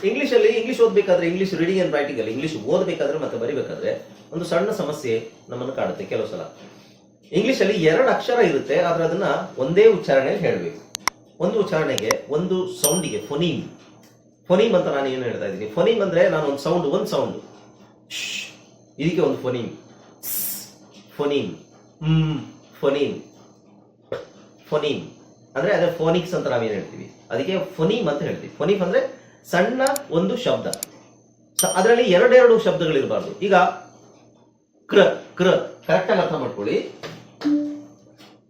English ಓದಬೇಕಾದ್ರೆ, English reading and writing ಅಲ್ಲಿ English ಓದಬೇಕಾದ್ರೆ ಮತ್ತೆ ಬರಿಬೇಕಾದ್ರೆ ಒಂದು ಸಣ್ಣ ಸಮಸ್ಯೆ ನಮ್ಮನ್ನು ಕಾಡುತ್ತೆ ಕೆಲವು ಸಲ. ಇಂಗ್ಲಿಷ್ ಅಲ್ಲಿ 2 ಅಕ್ಷರ ಇರುತ್ತೆ, ಆದ್ರೆ ಅದನ್ನ ಒಂದೇ ಉಚ್ಚಾರಣೆಯಲ್ಲಿ ಹೇಳಬೇಕು. ಒಂದು ಉಚ್ಚಾರಣೆಗೆ, ಒಂದು ಸೌಂಡಿಗೆ ಫೊನೀಮ್ ಅಂತ ನಾನು ಏನು ಹೇಳ್ತಾ ಇದ್ದೀನಿ. ಫೊನೀಮ್ ಅಂದ್ರೆ ನಾನು ಒಂದು ಸೌಂಡ್ ಇದಕ್ಕೆ ಒಂದು ಫೊನೀಮ್ ಫೊನೀಮ್ ಅಂದ್ರೆ ಅದೇ ಫೋನಿಕ್ಸ್ ಅಂತ ನಾವೇನು ಹೇಳ್ತೀವಿ, ಅದಕ್ಕೆ ಫೊನೀಮ್ ಅಂತ ಹೇಳ್ತೀವಿ. ಫೊನೀಮ್ ಅಂದ್ರೆ ಸಣ್ಣ ಒಂದು ಶಬ್ದ, ಅದರಲ್ಲಿ 2 ಶಬ್ದಗಳಿರಬಾರ್ದು. ಈಗ ಕ್ರ ಕರೆಕ್ಟ್ ಆಗಿ ಅರ್ಥ ಮಾಡ್ಕೊಳ್ಳಿ.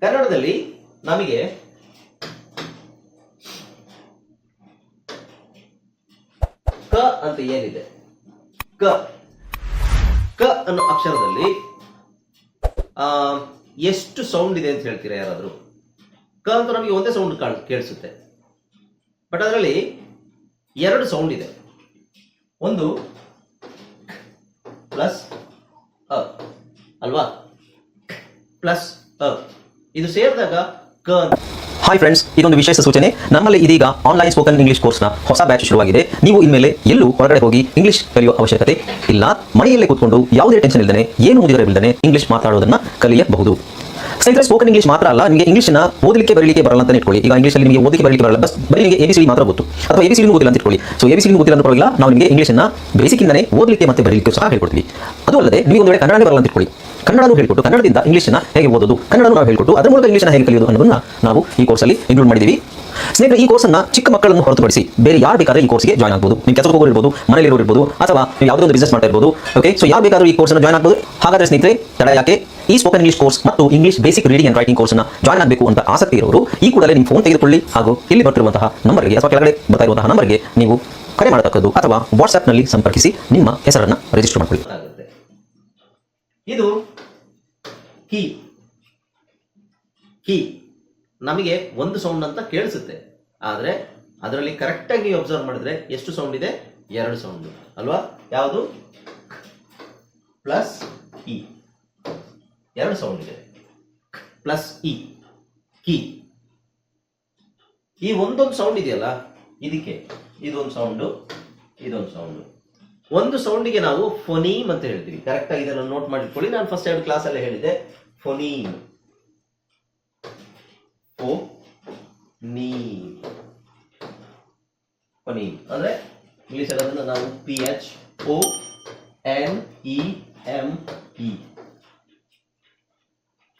ಕನ್ನಡದಲ್ಲಿ ನಮಗೆ ಕ ಅಂತ ಏನಿದೆ, ಕ ಅನ್ನೋ ಅಕ್ಷರದಲ್ಲಿ ಎಷ್ಟು ಸೌಂಡ್ ಇದೆ ಅಂತ ಹೇಳ್ತೀರಾ ಯಾರಾದ್ರೂ? ಕ ಅಂತ ನಮಗೆ ಒಂದೇ ಸೌಂಡ್ ಕೇಳಿಸುತ್ತೆ, ಬಟ್ ಅದರಲ್ಲಿ 2 ಸೌಂಡ್ ಇದೆ. ಒಂದು ಪ್ಲಸ್ ಅ ಅಲ್ವಾ, ಪ್ಲಸ್ ಅ ಇದು ಸೇರಿದಾಗ ಕ. ಹಾಯ್ ಫ್ರೆಂಡ್ಸ್, ಇದೊಂದು ವಿಶೇಷ ಸೂಚನೆ. ನಮ್ಮಲ್ಲಿ ಇದೀಗ ಆನ್ಲೈನ್ ಸ್ಪೋಕನ್ ಇಂಗ್ಲಿಷ್ ಕೋರ್ಸ್ನ ಹೊಸ ಬ್ಯಾಚ್ ಶುರುವಾಗಿದೆ. ನೀವು ಇನ್ಮೇಲೆ ಎಲ್ಲೂ ಹೊರಗಡೆ ಹೋಗಿ ಇಂಗ್ಲಿಷ್ ಕಲಿಯುವ ಅವಶ್ಯಕತೆ ಇಲ್ಲ. ಮನೆಯಲ್ಲೇ ಕೂತ್ಕೊಂಡು ಯಾವುದೇ ಟೆನ್ಷನ್ ಇಲ್ಲದೆ, ಏನು ಓದಿರಬಿಲ್ಲದೆ ಇಂಗ್ಲಿಷ್ ಮಾತಾಡೋದನ್ನ ಕಲಿಯಬಹುದು. ಸ್ನೇಹಿತರೆ, ಸ್ಪೋಕನ್ ಇಂಗ್ಲಿಷ್ ಮಾತ್ರ ಅಲ್ಲ, ನಿಮಗೆ ಇಂಗ್ಲಿಷ್ನ ಓದಲಿಕ್ಕೆ ಬರಲಿಕ್ಕೆ ಬರಲ್ಲ ಅಂತ ಇಟ್ಕೊಳ್ಳಿ. ಈಗ ಇಂಗ್ಲಿಷಲ್ಲಿ ನಿಮಗೆ ಓದಲಿಕ್ಕೆ ಬರಲಿಕ್ಕೆ ಬರಲ್ಲ, ಬರೀ ನಿಮಗೆ ABCD ಮಾತ್ರ ಗೊತ್ತು, ಅಥವಾ ABCD ಓದಿಲ್ಲ ಅಂತ ಇಟ್ಕೊಳ್ಳಿ. ಸೊ ABCD ಓದಿಲ್ಲ ಅಂತ ಪರವಾಗಿಲ್ಲ, ನಾವು ನಿಮಗೆ ಇಂಗ್ಲಿಷ್ನ ಬೇಸಿಕ್ ಇಂದನೇ ಓದಲಿಕ್ಕೆ ಮತ್ತೆ ಬರಲಿಕ್ಕೆ ಸಹ ಹೇಳ್ಕೊಡ್ತೀವಿ. ಅದು ಅಲ್ಲದೆ ನೀವು ಒಂದು ವೇಳೆ ಕನ್ನಡನೇ ಬರಲ್ಲ ಅಂತ ಇಟ್ಕೊಳ್ಳಿ, ಕನ್ನಡನೂ ಹೇಳ್ಕೊಟ್ಟು ಕನ್ನಡದಿಂದ ಇಂಗ್ಲಿಷ್ನ ಹೇಗೆ ಓದೋದು, ಕನ್ನಡನೂ ನಾವು ಹೇಳ್ಕೊಟ್ಟು ಅದರ ಮೂಲಕ ಇಂಗ್ಲಿಷ್ನ ಹೇಗೆ ಕಲಿಯೋದು ಅನ್ನೋದನ್ನ ನಾವು ಈ ಕೋರ್ಸಲ್ಲಿ ಇನ್ಕ್ಲೂಡ್ ಮಾಡಿದ್ದೀವಿ. ಸ್ನೇಹಿತರೆ, ಈ ಕೋರ್ಸನ್ನು ಚಿಕ್ಕ ಮಕ್ಕಳನ್ನು ಹೊರತುಪಡಿಸಿ ಬೇರೆ ಯಾರು ಬೇಕಾದ್ರೆ ಈ ಕೋರ್ಸ್ಗೆ ಜಾಯ್ನ್ ಆಗ್ಬೋದು. ನೀವು ಕೆಲಸಕ್ಕೆ ಹೋಗೋರು ಇರ್ಬೋದು, ಮನೆಯಲ್ಲಿರೋರು ಇರ್ಬೋದು, ಅಥವಾ ನೀವು ಯಾವುದೋ ಒಂದು ಬಿಸ್ನೆಸ್ ಮಾಡ್ತಾ ಇರ್ಬೋದು. ಓಕೆ, ಸೊ ಯಾರು ಬೇಕಾದ್ರೂ ಈ ಕೋರ್ಸ್ನ ಜಾಯ್ನ್ ಆಗ್ಬೋದು. ಹಾಗಾದ್ರೆ ಸ್ನೇಹಿತರೆ, ತಡ ಯಾಕೆ? ಈ ಸ್ಪೋಕನ್ ಇಂಗ್ಲಿಷ್ ಕೋರ್ಸ್ ಮತ್ತು English basic reading and writing ಕೋರ್ಸ್ನ ಜಾಯ್ನ್ ಆಗಬೇಕು ಅಂತ ಆಸಕ್ತಿ ಇರೋರು ಈ ಕೂಡಲೇ ನಿಮ್ಮ ಫೋನ್ ತೆಗೆದುಕೊಳ್ಳಿ, ಹಾಗೂ ಇಲ್ಲಿ ಬರ್ತಿರುವಂತಹ ನಂಬರ್ಗೆ ಅಥವಾ ಕೆಳಗಡೆ ಬರ್ತಾ ಇರುವಂತಹ ನಂಬರ್ಗೆ ನೀವು ಕರೆ ಮಾಡತಕ್ಕದ್ದು, ಅಥವಾ ವಾಟ್ಸ್ಆ್ಯಪ್ನಲ್ಲಿ ಸಂಪರ್ಕಿಸಿ ನಿಮ್ಮ ಹೆಸರನ್ನು ರಿಜಿಸ್ಟರ್ ಮಾಡಿಕೊಳ್ಳಿ. ಇದು ಕೀ ನಮಗೆ ಒಂದು ಸೌಂಡ್ ಅಂತ ಕೇಳಿಸುತ್ತೆ, ಆದ್ರೆ ಅದರಲ್ಲಿ ಕರೆಕ್ಟ್ ಆಗಿ ಅಬ್ಸರ್ವ್ ಮಾಡಿದ್ರೆ ಎಷ್ಟು ಸೌಂಡ್ ಇದೆ? 2 ಸೌಂಡ್ ಅಲ್ವಾ? ಯಾವುದು? ಪ್ಲಸ್ ಇ, 2 ಸೌಂಡ್ ಇದೆ. Plus E, key. ಈ ಒಂದೊಂದು ಸೌಂಡ್ ಇದೆಯಲ್ಲ, ಇದಕ್ಕೆ ಇದೊಂದು ಸೌಂಡು, ಇದೊಂದು ಸೌಂಡು. ಒಂದು ಸೌಂಡಿಗೆ ನಾವು ಫೊನೀಮ್ ಅಂತ ಹೇಳ್ತೀವಿ. ಕರೆಕ್ಟ್ ಆಗಿ ಇದನ್ನು ನೋಟ್ ಮಾಡಿಟ್ಕೊಳ್ಳಿ. ನಾನು ಫಸ್ಟ್ 2 ಕ್ಲಾಸ್ ಅಲ್ಲೇ ಹೇಳಿದ್ದೆ, ಫೊನೀಮ್ ಅಂದ್ರೆ ಇಂಗ್ಲಿಷ್ ಅದನ್ನು ನಾವು PHONEME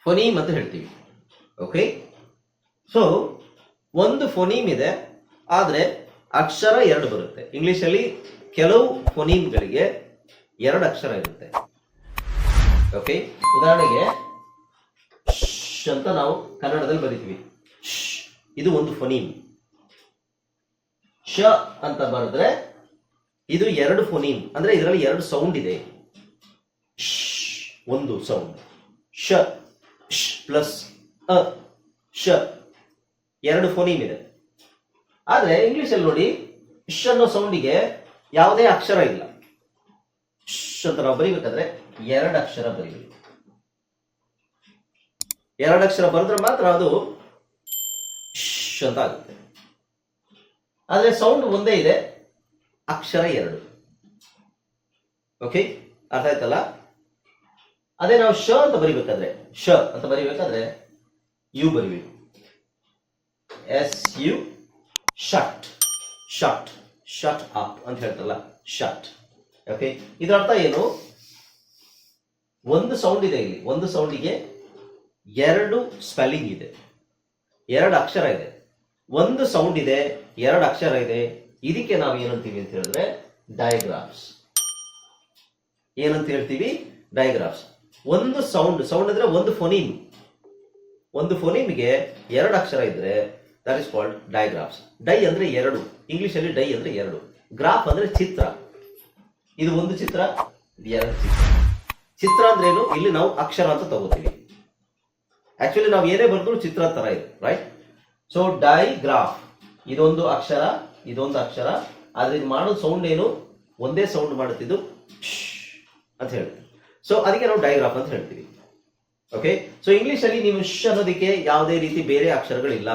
ಫೊನೀಮ್ ಅಂತ ಹೇಳ್ತೀವಿ. ಓಕೆ, ಸೊ ಒಂದು ಫೊನೀಮ್ ಇದೆ, ಆದ್ರೆ ಅಕ್ಷರ 2 ಬರುತ್ತೆ. ಇಂಗ್ಲಿಷಲ್ಲಿ ಕೆಲವು ಫೊನೀಮ್ಗಳಿಗೆ 2 ಅಕ್ಷರ ಇರುತ್ತೆ. ಓಕೆ, ಉದಾಹರಣೆಗೆ ಶ್ ಅಂತ ನಾವು ಕನ್ನಡದಲ್ಲಿ ಬರೀತೀವಿ. ಇದು ಒಂದು ಫೊನೀಮ್. ಶ ಅಂತ ಬರೆದ್ರೆ ಇದು 2 ಫೊನೀಮ್, ಅಂದ್ರೆ ಇದರಲ್ಲಿ 2 ಸೌಂಡ್ ಇದೆ. ಒಂದು ಸೌಂಡ್ ಶ ಪ್ಲಸ್ ಅ, ಶ 2 ಫೊನೀಮ್ ಇದೆ. ಆದ್ರೆ ಇಂಗ್ಲಿಷ್ ಅಲ್ಲಿ ನೋಡಿ, ಶ್ ಅನ್ನೋ ಸೌಂಡಿಗೆ ಯಾವುದೇ ಅಕ್ಷರ ಇಲ್ಲ. ಶ್ ಅಂತ ನಾವು ಬರೀಬೇಕಾದ್ರೆ 2 ಅಕ್ಷರ ಬರೀಬೇಕು. 2 ಅಕ್ಷರ ಬರೆದ್ರೆ ಮಾತ್ರ ಅದು ಶ್ ಅಂತ ಆಗುತ್ತೆ. ಆದ್ರೆ ಸೌಂಡ್ ಒಂದೇ ಇದೆ, ಅಕ್ಷರ 2. ಓಕೆ, ಅರ್ಥ ಆಯ್ತಲ್ಲ? ಅದೇ ನಾವು ಶ ಅಂತ ಬರಿಬೇಕಾದ್ರೆ, ಯು ಬರಿಬೇಕು. SU, ಶಟ್ ಅಪ್ ಅಂತ ಹೇಳ್ತಾರಲ್ಲ, ಶಟ್. ಓಕೆ, ಇದರ ಅರ್ಥ ಏನು? ಒಂದು ಸೌಂಡ್ ಇದೆ ಇಲ್ಲಿ, ಒಂದು ಸೌಂಡಿಗೆ 2 ಸ್ಪೆಲ್ಲಿಂಗ್ ಇದೆ, 2 ಅಕ್ಷರ ಇದೆ. ಒಂದು ಸೌಂಡ್ ಇದೆ, 2 ಅಕ್ಷರ ಇದೆ. ಇದಕ್ಕೆ ನಾವು ಏನಂತೀವಿ ಅಂತ ಹೇಳಿದ್ರೆ ಡಯಾಗ್ರಾಫ್ಸ್. ಏನಂತ ಹೇಳ್ತೀವಿ? ಡಯಾಗ್ರಾಫ್ಸ್. ಒಂದು ಸೌಂಡ್ ಅಂದ್ರೆ ಒಂದು ಫೊನೀಮ್, ಒಂದು ಫೊನೀಮ್ಗೆ 2 ಅಕ್ಷರ ಇದ್ರೆ ದಟ್ ಇಸ್ ಕಾಲ್ಡ್ ಡಯಾಗ್ರಾಫ್ಸ್. ಡೈ ಅಂದ್ರೆ 2, ಇಂಗ್ಲಿಷ್ ಅಲ್ಲಿ ಡೈ ಅಂದ್ರೆ 2, ಗ್ರಾಫ್ ಅಂದ್ರೆ ಚಿತ್ರ. ಇದು ಒಂದು ಚಿತ್ರ, ಇದು 2 ಚಿತ್ರ. ಚಿತ್ರ ಅಂದ್ರೆ ಏನು? ಇಲ್ಲಿ ನಾವು ಅಕ್ಷರ ಅಂತ ತಗೋತೀವಿ. ಆಕ್ಚುಲಿ ನಾವು ಏನೇ ಬರೆದ್ರು ಚಿತ್ರ ತರ ಇದೆ, ರೈಟ್? ಸೊ ಡೈಗ್ರಾಫ್, ಇದೊಂದು ಅಕ್ಷರ, ಇದೊಂದು ಅಕ್ಷರ, ಆದ್ರೆ ಇದು ಮಾಡೋ ಸೌಂಡ್ ಏನು? ಒಂದೇ ಸೌಂಡ್ ಮಾಡುತ್ತಿದ್ದು ಅಂತ ಹೇಳ್ತೀವಿ. ಸೊ ಅದಕ್ಕೆ ನಾವು ಡಯಾಗ್ರಾಫ್ ಅಂತ ಹೇಳ್ತೀವಿ. ಓಕೆ, ಸೊ ಇಂಗ್ಲಿಷ್ ಅಲ್ಲಿ ನೀವು ಶ್ ಅನ್ನೋದಕ್ಕೆ ಯಾವುದೇ ರೀತಿ ಬೇರೆ ಅಕ್ಷರಗಳಿಲ್ಲ.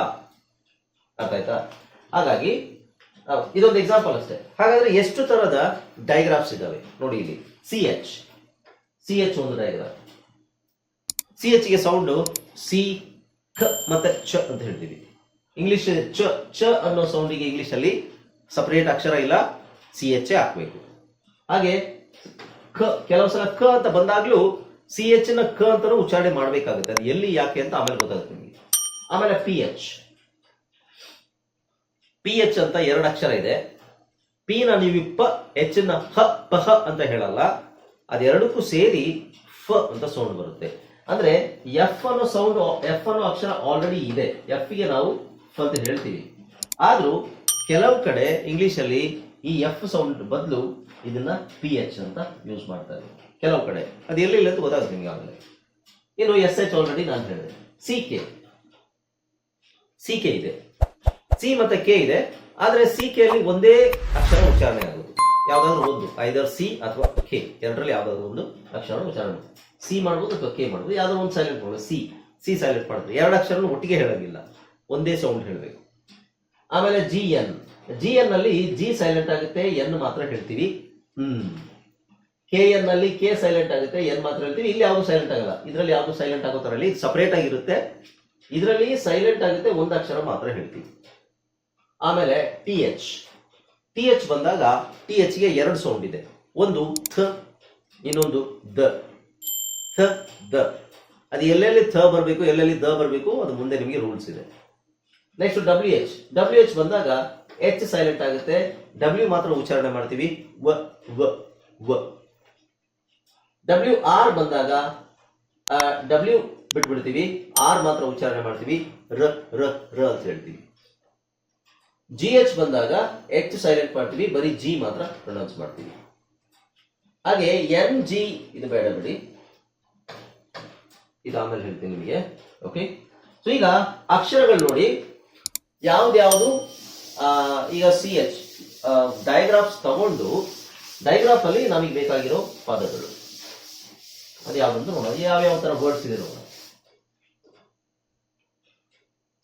ಅರ್ಥ ಆಯ್ತಾ? ಹಾಗಾಗಿ ಇದೊಂದು ಎಕ್ಸಾಂಪಲ್ ಅಷ್ಟೇ. ಹಾಗಾದ್ರೆ ಎಷ್ಟು ತರದ ಡೈಗ್ರಾಫ್ಸ್ ಇದಾವೆ ನೋಡಿ ಇಲ್ಲಿ. ಸಿ ಎಚ್ ಒಂದು ಡೈಗ್ರಾಫ್. ಸಿ ಎಚ್ ಗೆ ಸೌಂಡ್ ಸಿ, ಖ ಮತ್ತೆ ಚ ಅಂತ ಹೇಳ್ತೀವಿ. ಇಂಗ್ಲಿಷ್ ಚ ಅನ್ನೋ ಸೌಂಡಿಗೆ ಇಂಗ್ಲಿಷ್ ಅಲ್ಲಿ ಸಪರೇಟ್ ಅಕ್ಷರ ಇಲ್ಲ, ಸಿ ಎಚ್ ಹಾಕ್ಬೇಕು. ಹಾಗೆ ಕೆಲವು ಸಲ ಕ ಅಂತ ಬಂದಾಗ್ಲೂ ಸಿ ಎಚ್ ನ ಕ ಅಂತಾನು ಉಚ್ಚಾರಣೆ ಮಾಡ್ಬೇಕಾಗುತ್ತೆ. ಅದು ಎಲ್ಲಿ ಯಾಕೆ ಅಂತ ಆಮೇಲೆ ಗೊತ್ತಾಗುತ್ತೆ ನಿಮಗೆ. ಆಮೇಲೆ ಪಿ ಎಚ್ ಅಂತ ಎರಡು ಅಕ್ಷರ ಇದೆ. ಪಿ ನ ನೀವು ಪ, ಎಚ್ ನ ಹ ಪಹ ಅಂತ ಹೇಳಲ್ಲ, ಅದೆರಡಕ್ಕೂ ಸೇರಿ ಫ ಅಂತ ಸೌಂಡ್ ಬರುತ್ತೆ. ಅಂದ್ರೆ ಎಫ್ ಅನ್ನೋ ಸೌಂಡ್, ಎಫ್ ಅನ್ನೋ ಅಕ್ಷರ ಆಲ್ರೆಡಿ ಇದೆ, ಎಫ್ ಗೆ ನಾವು ಫ ಅಂತ ಹೇಳ್ತೀವಿ. ಆದ್ರೂ ಕೆಲವು ಕಡೆ ಇಂಗ್ಲಿಷ್ ಅಲ್ಲಿ ಈ ಎಫ್ ಸೌಂಡ್ ಬದಲು ಇದನ್ನ ಪಿ ಎಚ್ ಅಂತ ಯೂಸ್ ಮಾಡ್ತಾರೆ ಕೆಲವು ಕಡೆ. ಅದು ಎಲ್ಲಿಲ್ಲ ಅಂತ ಗೊತ್ತಾಗುತ್ತೆ ನಿಮ್ಗೆ ಆಮೇಲೆ. ಇನ್ನು ಎಸ್ ಎಚ್ ಆಲ್ರೆಡಿ ನಾನು ಹೇಳಿದೆ. ಸಿ ಕೆ ಇದೆ, ಸಿ ಮತ್ತೆ ಕೆ ಇದೆ. ಆದ್ರೆ ಸಿ ಕೆ ಅಲ್ಲಿ ಒಂದೇ ಅಕ್ಷರ ಉಚ್ಚಾರಣೆ ಆಗುದು, ಯಾವ್ದಾದ್ರು ಒಂದು, ಐದರ್ ಸಿ ಅಥವಾ ಕೆ, ಎರಡರಲ್ಲಿ ಯಾವ್ದಾದ್ರು ಒಂದು ಅಕ್ಷರ ಉಚ್ಚಾರಣೆ. ಸಿ ಮಾಡ್ಬೋದು ಅಥವಾ ಕೆ ಮಾಡ್ಬೋದು, ಯಾವ್ದಾದ್ರು ಒಂದು ಸೈಲೆಂಟ್ ಮಾಡ್ಬೋದು. ಸಿ ಸೈಲೆಂಟ್ ಮಾಡಿದ್ರೆ ಎರಡು ಅಕ್ಷರ ಒಟ್ಟಿಗೆ ಹೇಳಂಗಿಲ್ಲ, ಒಂದೇ ಸೌಂಡ್ ಹೇಳಬೇಕು. ಆಮೇಲೆ ಜಿ ಎನ್ ಅಲ್ಲಿ ಜಿ ಸೈಲೆಂಟ್ ಆಗುತ್ತೆ, ಎನ್ ಮಾತ್ರ ಹೇಳ್ತೀವಿ. ಕೆ ಎನ್ ಅಲ್ಲಿ ಕೆ ಸೈಲೆಂಟ್ ಆಗುತ್ತೆ, ಎನ್ ಮಾತ್ರ ಹೇಳ್ತೀವಿ. ಇಲ್ಲಿ ಯಾವ್ದು ಸೈಲೆಂಟ್ ಆಗಲ್ಲ, ಇದರಲ್ಲಿ ಯಾವ್ದು ಸೈಲೆಂಟ್ ಆಗೋ ತರ ಸಪರೇಟ್ ಆಗಿರುತ್ತೆ. ಇದರಲ್ಲಿ ಸೈಲೆಂಟ್ ಆಗುತ್ತೆ, ಒಂದು ಅಕ್ಷರ ಮಾತ್ರ ಹೇಳ್ತೀವಿ. ಆಮೇಲೆ ಟಿ ಎಚ್ ಬಂದಾಗ ಟಿ ಎಚ್ ಗೆ ಎರಡು ಸೌಂಡ್ ಇದೆ, ಒಂದು ಥ, ಇನ್ನೊಂದು ದ. ಅದು ಎಲ್ಲೆಲ್ಲಿ ಥ ಬರಬೇಕು, ಎಲ್ಲೆಲ್ಲಿ ದ ಬರಬೇಕು, ಅದು ಮುಂದೆ ನಿಮಗೆ ರೂಲ್ಸ್ ಇದೆ. ನೆಕ್ಸ್ಟ್ ಡಬ್ಲ್ಯೂ ಎಚ್ ಬಂದಾಗ ಎಚ್ ಸೈಲೆಂಟ್ ಆಗುತ್ತೆ, ಡಬ್ಲ್ಯೂ ಮಾತ್ರ ಉಚ್ಚಾರಣೆ ಮಾಡ್ತೀವಿ, ವ. ಡಬ್ಲ್ಯೂ ಆರ್ ಬಂದಾಗ ಡಬ್ಲ್ಯೂ ಬಿಟ್ಬಿಡ್ತೀವಿ, ಆರ್ ಮಾತ್ರ ಉಚ್ಚಾರಣೆ ಮಾಡ್ತೀವಿ, ರ ಅಂತ ಹೇಳ್ತೀವಿ. ಜಿ ಎಚ್ ಬಂದಾಗ ಎಚ್ ಸೈಲೆಂಟ್ ಮಾಡ್ತೀವಿ, ಬರೀ ಜಿ ಮಾತ್ರ ಪ್ರೊನೌನ್ಸ್ ಮಾಡ್ತೀವಿ. ಹಾಗೆ ಎನ್ ಜಿ ಇದು ಬೇಡ ಬಿಡಿ, ಇದು ಆಮೇಲೆ ಹೇಳ್ತೀನಿ ನಿಮಗೆ. ಓಕೆ, ಸೊ ಈಗ ಅಕ್ಷರಗಳು ನೋಡಿ ಯಾವ್ದು. ಈಗ ಸಿ ಎಚ್ ಡಯಾಗ್ರಾಫ್ಸ್ ತಗೊಂಡು ಡಯಾಗ್ರಾಫ್ ಅಲ್ಲಿ ನಮಗೆ ಬೇಕಾಗಿರೋ ಪದಗಳು ಅದು ಯಾವ್ದಂತ ನೋಡೋಣ, ಯಾವ್ಯಾವ ತರ ವರ್ಡ್ಸ್ ಇದೆ ನೋಡೋಣ.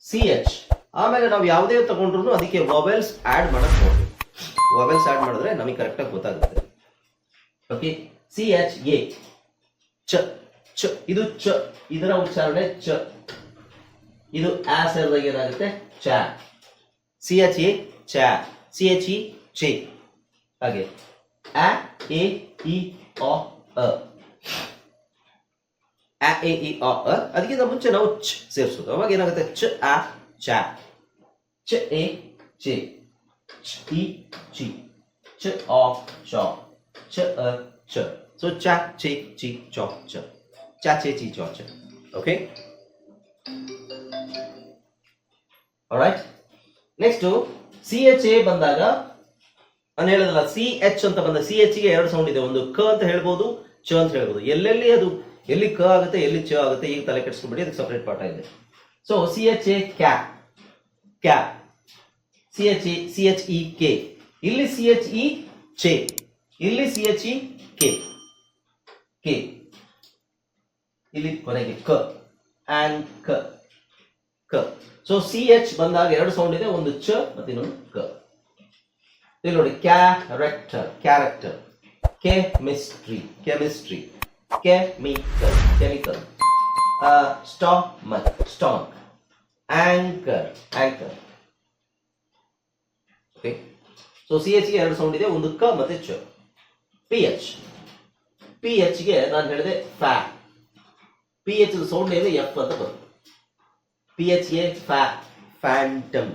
ಸಿ ಎಚ್ ಆಮೇಲೆ ನಾವು ಯಾವುದೇ ತಗೊಂಡ್ರು ಅದಕ್ಕೆ ವೊವೆಲ್ಸ್ ಆಡ್ ಮಾಡಕ್ ನೋಡ್ಬೇಕು. ವೊವೆಲ್ಸ್ ಆಡ್ ಮಾಡಿದ್ರೆ ನಮಗೆ ಕರೆಕ್ಟ್ ಆಗಿ ಗೊತ್ತಾಗುತ್ತೆ. ಓಕೆ, ಸಿ ಎಚ್ ಎ ಚ, ಇದು ಚ, ಇದರ ಉಚ್ಚಾರಣೆ ಚ. ಇದು ಆ ಸೇರಿದಾಗ ಏನಾಗುತ್ತೆ ಚ. ಸಿ ಎಚ್ ಎ ಚ, ಸಿ ಎಚ್ ಇ ಚೆ. ಹಾಗೆ ಆ ಎ ಇ ಅ ಅದಕ್ಕಿಂತ ಮುಂಚೆ ನಾವು ಚ ಸೇರಿಸೋದು, ಅವಾಗ ಏನಾಗುತ್ತೆ ಚ ಆ ಚ, ಚ ಎ ಚೆ, ಚ ಇ ಚಿ, ಚ ಆ ಚ, ಚ ಅ ಚ. ಸೊ ಚ ಚೆ ಚಿ ಚ ಚ, ಚ ಚೆ ಚಿ ಚ ಚ. Okay, all right. Next C H A ಬಂದಾಗ ನಾನು ಹೇಳಿದ್ರಲ್ಲ, ಸಿ ಎಚ್ ಅಂತ ಬಂದ ಸಿ ಎಚ್ ಗೆ ಎರಡು ಸೌಂಡ್ ಇದೆ, ಒಂದು ಕ ಅಂತ ಹೇಳ್ಬೋದು, ಚ ಅಂತ ಹೇಳ್ಬೋದು. ಎಲ್ಲೆಲ್ಲಿ ಅದು ಎಲ್ಲಿ ಕ ಆಗುತ್ತೆ, ಎಲ್ಲಿ ಚ ಆಗುತ್ತೆ, ಈಗ ತಲೆ ಕೆಡಿಸ್ಕೊಂಡ್ಬಿಡಿ, ಅದಕ್ಕೆ ಸಪರೇಟ್ ಪಾಠ ಇದೆ. ಸೊ ಸಿ ಎಚ್ ಎ ಕ್ಯಾ, ಸಿ ಎಚ್ ಇ ಕೆ, ಇಲ್ಲಿ ಸಿ ಎಚ್ ಇ ಚೆ, ಇಲ್ಲಿ ಸಿ ಎಚ್ ಇ ಕೆ, ಇಲ್ಲಿ ಕೊನೆಗೆ ಕ ಅಂಡ್ ಕ. ಸೊ ಸಿ ಎಚ್ ಬಂದಾಗ ಎರಡು ಸೌಂಡ್ ಇದೆ, ಒಂದು ಚ ಮತ್ತೆ ಇನ್ನೊಂದು ಕ. ಇಲ್ಲಿ ನೋಡಿ character, chemistry, chemical, stock, anchor. Okay, so C H ಗೆ ಎರಡು ಸೌಂಡ್ ಇದೆ, ಒಂದು ಕ ಮತ್ತೆ ಚ. ಪಿ ಎಚ್ ಗೆ ನಾನು ಹೇಳಿದೆ ಫ್ಯಾ, ಪಿ ಎಚ್ ಸೌಂಡ್ ಇದೆ ಎಫ್ ಅಂತ ಬರುತ್ತೆ. ಪಿ ಎಚ್ ಗೆ Phantom,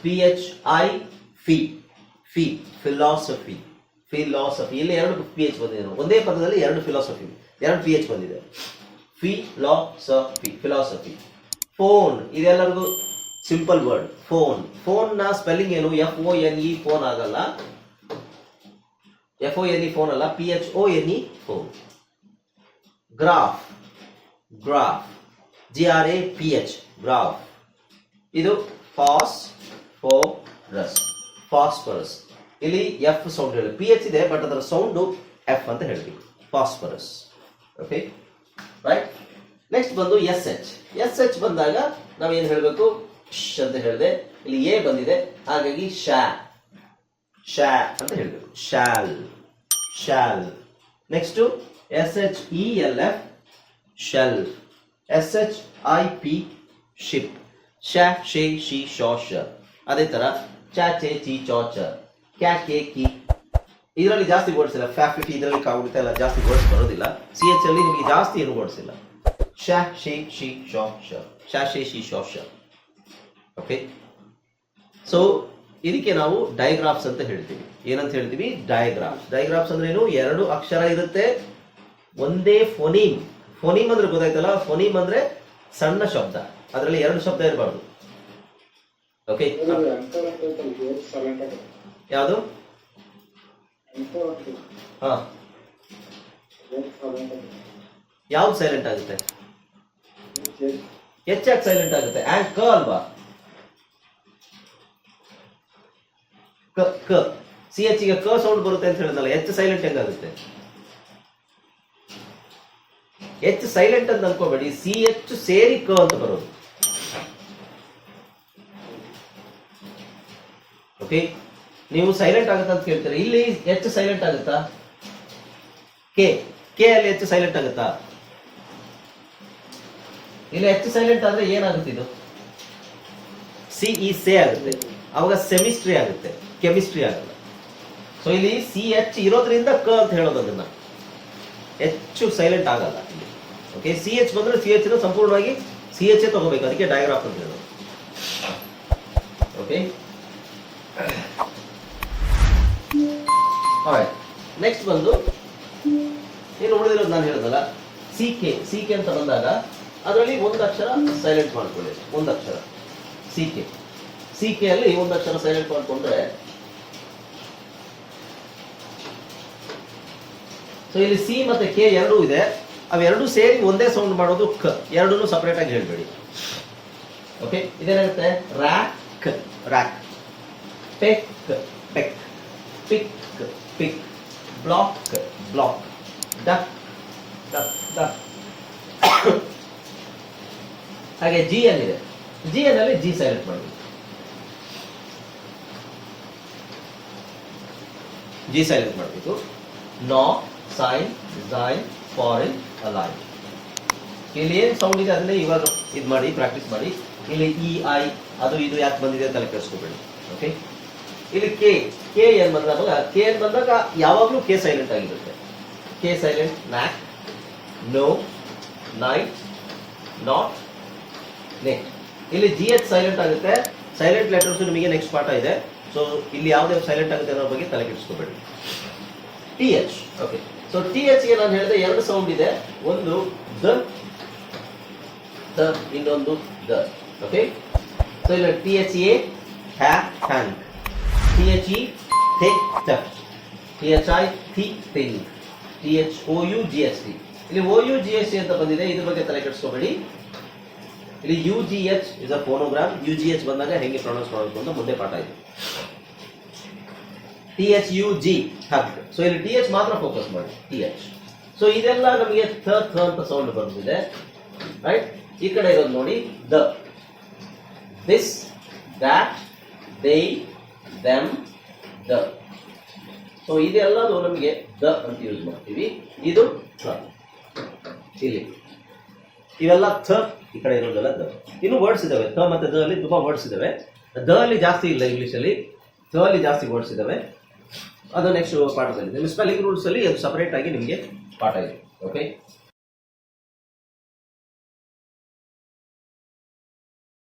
P H I philosophy. ಇಲ್ಲಿ ಎರಡು ಪಿ ಎಚ್ ಬಂದಿದೆ, ಒಂದೇ ಪದದಲ್ಲಿ ಎರಡು ಫಿಲಾಸಫಿ, ಎರಡು ಪಿ ಎಚ್ ಬಂದಿದೆ. ಫಿಲಾಸಫಿ. ಫೋನ್, ಇದೆಲ್ಲರಿಗೂ ಸಿಂಪಲ್ ವರ್ಡ್. ಫೋನ್ ನ ಸ್ಪೆಲ್ಲಿಂಗ್ ಏನು, FONE, ಫೋನ್ ಆಗಲ್ಲ, FONE ಫೋನ್ ಅಲ್ಲ, PHONE phone. Graph, GRAPH, graph. ಇದು ಫಾಸ್ಫರಸ್. ಇಲ್ಲಿ ಎಫ್ ಸೌಂಡ್ ಹೇಳಿ, ಪಿ ಎಚ್ ಇದೆ ಬಟ್ ಅದರ ಸೌಂಡ್ ಎಫ್ ಅಂತ ಹೇಳ್ತೀವಿ, ಫಾಸ್ಫರಸ್. Okay, right. ನೆಕ್ಸ್ಟ್ ಬಂದು ಎಸ್ ಎಚ್ ಬಂದಾಗ ನಾವೇನು ಹೇಳಬೇಕು, ಶ್ ಅಂತ ಹೇಳಿದೆ. ಇಲ್ಲಿ ಎ ಬಂದಿದೆ, ಹಾಗಾಗಿ ಶಾ ಶಾ ಅಂತ ಹೇಳ್ಬೇಕು. Shawl shawl. Next SHELF shell. SHIP ship. ಶ ಶೇ ಶಿ ಶೋ ಶ. ಅದೇ ತರ ಚ ಚೆ ಚಿ ಚೋ ಚ. ಕ್ಯಾ ಕೆ ಕಿ. ಇದರಲ್ಲಿ ಜಾಸ್ತಿ ವರ್ಡ್ಸ್ ಇಲ್ಲ. ಫ್ಯಾಫಿಟಿ ಇದರಲ್ಲಿ ಕಾಗುತ್ತೆ ಎಲ್ಲ ಜಾಸ್ತಿ ವರ್ಡ್ಸ್ ಬರೋದಿಲ್ಲ. CH ಅಲ್ಲಿ ನಿಮಗೆ ಜಾಸ್ತಿ ಏನು ವರ್ಡ್ಸ್ ಇಲ್ಲ. ಶ ಶೇ ಶಿ ಶೋ ಶ. ಶ ಶೇ ಶಿ ಶೋ ಶ. ಓಕೆ, ಸೊ ಇದಕ್ಕೆ ನಾವು ಡೈಗ್ರಾಫ್ಸ್ ಅಂತ ಹೇಳ್ತೀವಿ. ಏನಂತ ಹೇಳ್ತೀವಿ? ಡೈಗ್ರಾಫ್ಸ್. ಡೈಗ್ರಾಫ್ಸ್ ಅಂದ್ರೆ ಏನು? ಎರಡು ಅಕ್ಷರ ಇರುತ್ತೆ, ಒಂದೇ ಫೋನೀಮ್. ಫೋನೀಮ್ ಅಂದ್ರೆ ಗೊತ್ತಾಯ್ತಲ್ಲ, ಫೋನೀಮ್ ಅಂದ್ರೆ ಸಣ್ಣ ಶಬ್ದ, ಅದರಲ್ಲಿ ಎರಡು ಶಬ್ದ ಇರಬಾರ್ದು. ಓಕೆ, ಯಾವುದು? ಹಾ, ಯಾವ್ದು ಸೈಲೆಂಟ್ ಆಗುತ್ತೆ? ಹೆಚ್ಚಾಗಿ ಸೈಲೆಂಟ್ ಆಗುತ್ತೆ. ಆ್ಯಂಡ್ ಕ ಅಲ್ವಾ? ಕ ಕ CH ಗೆ ಕ ಸೌಂಡ್ ಬರುತ್ತೆ ಅಂತ ಹೇಳಿದ್ನಲ್ಲ, ಹೆಚ್ಚು ಸೈಲೆಂಟ್ ಹೆಂಗಾಗುತ್ತೆ? ಹೆಚ್ಚು ಸೈಲೆಂಟ್ ಅಂತ ಅನ್ಕೋಬೇಡಿ, CH ಸೇರಿ ಕ ಅಂತ ಬರೋದು. ಓಕೆ, ನೀವು ಸೈಲೆಂಟ್ ಆಗುತ್ತೆ ಅಂತ ಕೇಳ್ತೀರಿ, ಇಲ್ಲಿ ಹೆಚ್ಚು ಸೈಲೆಂಟ್ ಆಗುತ್ತಾ? ಕೆ ಕೆ ಅಲ್ಲಿ ಹೆಚ್ಚು ಸೈಲೆಂಟ್ ಆಗುತ್ತಾ? ಇಲ್ಲಿ ಹೆಚ್ಚು ಸೈಲೆಂಟ್ ಆದ್ರೆ ಏನಾಗುತ್ತೆ? ಇದು CE ಸೇ ಆಗುತ್ತೆ, ಅವಾಗ ಸೆಮಿಸ್ಟ್ರಿ ಆಗುತ್ತೆ, ಕೆಮಿಸ್ಟ್ರಿ ಆಗಲ್ಲ. ಸೊ ಇಲ್ಲಿ CH ಇರೋದ್ರಿಂದ ಕ ಅಂತ ಹೇಳೋದು, ಅದನ್ನ ಹೆಚ್ಚು ಸೈಲೆಂಟ್ ಆಗಲ್ಲ. ಓಕೆ, CH ಬಂದ್ರೆ CH ನ ಸಂಪೂರ್ಣವಾಗಿ CH ತಗೋಬೇಕು, ಅದಕ್ಕೆ ಡಯಾಗ್ರಾಫ್ ಅಂತ ಹೇಳೋದು. ಓಕೆ, ನೆಕ್ಸ್ಟ್ ಬಂದು ಏನು ಉಳಿದಿರೋದು ನಾನು ಹೇಳಿದಲ್ಲ, CK ಅಂತ ಬಂದಾಗ ಅದರಲ್ಲಿ ಒಂದು ಅಕ್ಷರ ಸೈಲೆಂಟ್ ಮಾಡ್ಕೊಳ್ಳಿ. ಒಂದು ಅಕ್ಷರ CK ಅಲ್ಲಿ ಒಂದು ಅಕ್ಷರ ಸೈಲೆಂಟ್ ಮಾಡ್ಕೊಂಡ್ರೆ, ಸೊ ಇಲ್ಲಿ C ಮತ್ತೆ K ಎರಡೂ ಇದೆ, ಅವೆರಡೂ ಸೇರಿ ಒಂದೇ ಸೌಂಡ್ ಮಾಡೋದು ಕ. ಎರಡೂ ಸಪರೇಟ್ ಆಗಿ ಹೇಳ್ಬೇಡಿ. ಓಕೆ, ಇದೇನಾಗುತ್ತೆ? Rack rack. Peck peck. Pick pick. Black black. Duck duck duck. ಹಾಗೆ GN ಇದೆ, GN ಅಲ್ಲಿ G ಸೈಲೆಂಟ್ ಮಾಡಿ. G ಸೈಲೆಂಟ್ ಮಾಡಬೇಕು. Gnaw, sign, design, foreign, align. ಇಲ್ಲಿ ಏನ್ ಸೌಂಡ್ ಇದೆ ಅದನ್ನೇ ಇವಾಗ ಇದು ಮಾಡಿ, ಪ್ರಾಕ್ಟೀಸ್ ಮಾಡಿ. ಇಲ್ಲಿ EI ಅದು ಇದು ಯಾಕೆ ಬಂದಿದೆ ಅಂತ ಕೆಡಿಸ್ಕೋಬೇಡಿ. ಓಕೆ, ಇಲ್ಲಿ ಕೆ ಏನ್ ಬಂದಾಗ, ಕೆ ಏನ್ ಬಂದಾಗ ಯಾವಾಗ್ಲೂ ಕೆ ಸೈಲೆಂಟ್ ಆಗಿರುತ್ತೆ. K silent. Knack, know, night, knot, neck. ಇಲ್ಲಿ GH ಸೈಲೆಂಟ್ ಆಗುತ್ತೆ. ಸೈಲೆಂಟ್ ಲೆಟರ್ಸ್ ನಿಮಗೆ ನೆಕ್ಸ್ಟ್ ಪಾಠ ಇದೆ, ಸೊ ಇಲ್ಲಿ ಯಾವ್ದು ಸೈಲೆಂಟ್ ಆಗುತ್ತೆ ಅನ್ನೋ ಬಗ್ಗೆ ತಲೆ ಕೆಡಿಸ್ಕೋಬೇಡಿ. TH. ಓಕೆ, ಸೊ TH ಗೆ ನಾನು ಹೇಳಿದೆ ಎರಡು ಸೌಂಡ್ ಇದೆ, ಒಂದು ದ, ಇನ್ನೊಂದು ದ. ಓಕೆ, ಸೊ ಇಲ್ಲಿ THA hack hang. THE thick tough. THI thick thing. THOUGHT. ಇಲ್ಲಿ OUGHT ಅಂತ ಬಂದಿದೆ, ಇದ್ರ ಬಗ್ಗೆ ತಲೆ ಕೆಡಿಸ್ಕೋಬೇಡಿ. ಇಲ್ಲಿ UGH is a phonogram. UGH ಬಂದಾಗ ಹೆಂಗೆ ಪ್ರೊನೌನ್ಸ್ ಮಾಡಬೇಕು ಅಂತ ಮುಂದೆ ಪಾಠ ಇದೆ. THUG hug. ಸೊ ಇಲ್ಲಿ TH ಮಾತ್ರ ಫೋಕಸ್ ಮಾಡಿ, TH. ಸೊ ಇದೆಲ್ಲ ನಮಗೆ ಥ ಅಂತ ಸೌಂಡ್ ಬರ್ತಿದೆ, ರೈಟ್? ಈ ಕಡೆ ಇರೋದು ನೋಡಿ, the, this, that, they, them, the. So ಇದೆಲ್ಲದು ನಮಗೆ ದ ಅಂತ ಯೂಸ್ ಮಾಡ್ತೀವಿ. ಇದು ಥ. ಇಲ್ಲಿ ಇವೆಲ್ಲ ಥ, ಈ ಕಡೆ ಇರೋದೆಲ್ಲ ದ. ಇನ್ನು ವರ್ಡ್ಸ್ ಇದಾವೆ, ಥ ಮತ್ತೆ ದ ಅಲ್ಲಿ ತುಂಬಾ ವರ್ಡ್ಸ್ ಇದಾವೆ. ದ ಅಲ್ಲಿ ಜಾಸ್ತಿ ಇಲ್ಲ ಇಂಗ್ಲಿಷ್ ಅಲ್ಲಿ, ಥ ಅಲ್ಲಿ ಜಾಸ್ತಿ ವರ್ಡ್ಸ್ ಇದಾವೆ. ಅದು ನೆಕ್ಸ್ಟ್ ಪಾಠದಲ್ಲಿ, ನಿಮ್ಮ ಸ್ಪೆಲ್ಲಿಂಗ್ ರೂಲ್ಸ್ ಅಲ್ಲಿ ಅದು ಸಪರೇಟ್ ಆಗಿ ನಿಮಗೆ ಪಾಠ ಇದೆ. ಓಕೆ.